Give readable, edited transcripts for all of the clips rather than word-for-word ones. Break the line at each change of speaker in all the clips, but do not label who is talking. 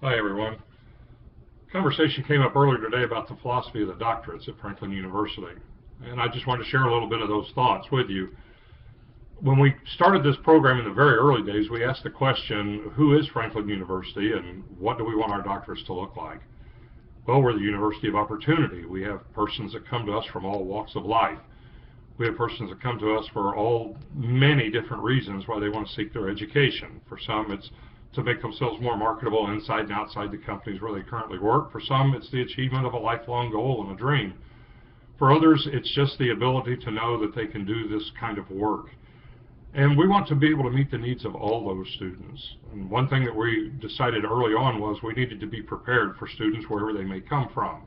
Hi, everyone. Conversation came up earlier today about the philosophy of the doctorates at Franklin University, and I just wanted to share a little bit of those thoughts with you. When we started this program in the very early days, we asked the question, who is Franklin University and what do we want our doctorates to look like? Well, we're the University of Opportunity. We have persons that come to us from all walks of life. We have persons that come to us for many different reasons why they want to seek their education. For some, it's to make themselves more marketable inside and outside the companies where they currently work. For some, it's the achievement of a lifelong goal and a dream. For others, it's just the ability to know that they can do this kind of work. And we want to be able to meet the needs of all those students. And one thing that we decided early on was we needed to be prepared for students wherever they may come from.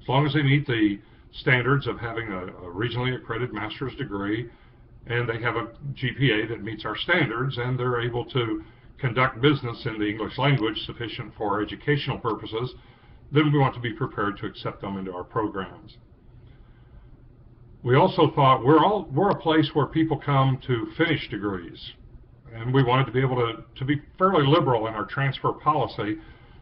As long as they meet the standards of having a regionally accredited master's degree and they have a GPA that meets our standards and they're able to conduct business in the English language sufficient for educational purposes, then we want to be prepared to accept them into our programs. We also thought we're a place where people come to finish degrees, and we wanted to be able to be fairly liberal in our transfer policy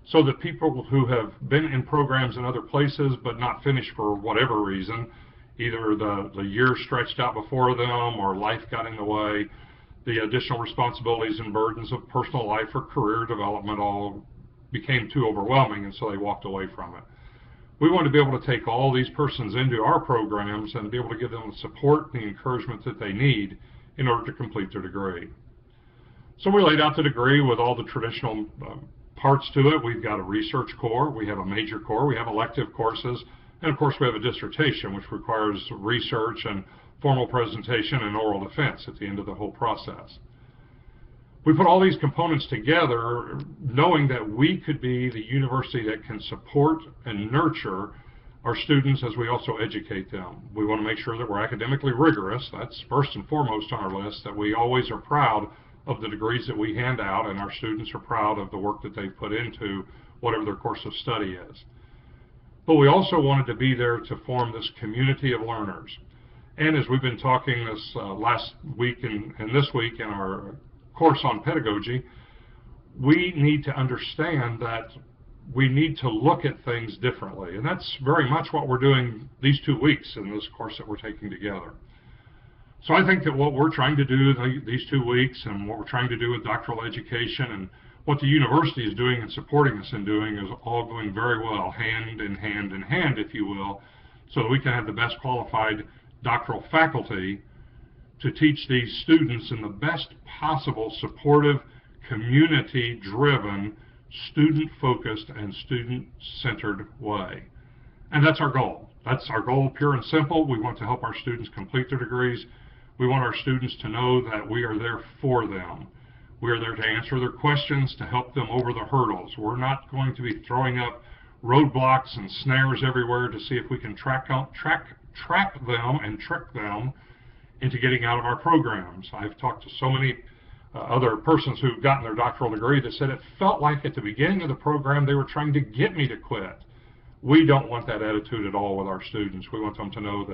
so that people who have been in programs in other places but not finished for whatever reason, either the years stretched out before them or life got in the way, the additional responsibilities and burdens of personal life or career development all became too overwhelming, and so they walked away from it. We want to be able to take all these persons into our programs and be able to give them the support and the encouragement that they need in order to complete their degree. So we laid out the degree with all the traditional parts to it. We've got a research core, we have a major core, we have elective courses, and of course we have a dissertation which requires research and formal presentation and oral defense at the end of the whole process. We put all these components together knowing that we could be the university that can support and nurture our students as we also educate them. We want to make sure that we're academically rigorous. That's first and foremost on our list, that we always are proud of the degrees that we hand out and our students are proud of the work that they've put into whatever their course of study is. But we also wanted to be there to form this community of learners. And as we've been talking this last week and this week in our course on pedagogy, we need to understand that we need to look at things differently. And that's very much what we're doing these 2 weeks in this course that we're taking together. So I think that what we're trying to do these 2 weeks and what we're trying to do with doctoral education and what the university is doing and supporting us in doing is all going very well, hand in hand, if you will, so that we can have the best qualified doctoral faculty to teach these students in the best possible supportive, community-driven, student-focused, and student-centered way. And that's our goal. That's our goal, pure and simple. We want to help our students complete their degrees. We want our students to know that we are there for them. We are there to answer their questions, to help them over the hurdles. We're not going to be throwing up roadblocks and snares everywhere to see if we can track them and trick them into getting out of our programs. I've talked to so many other persons who've gotten their doctoral degree that said it felt like at the beginning of the program they were trying to get me to quit. We don't want that attitude at all with our students. We want them to know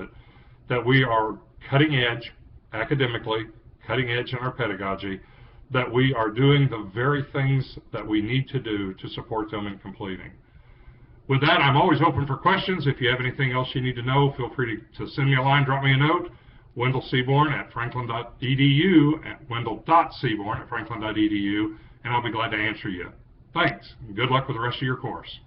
that we are cutting edge academically, cutting edge in our pedagogy, that we are doing the very things that we need to do to support them in completing. With that, I'm always open for questions. If you have anything else you need to know, feel free to send me a line, drop me a note. Wendell Seaborn at franklin.edu, at wendell.seaborn at franklin.edu, and I'll be glad to answer you. Thanks, and good luck with the rest of your course.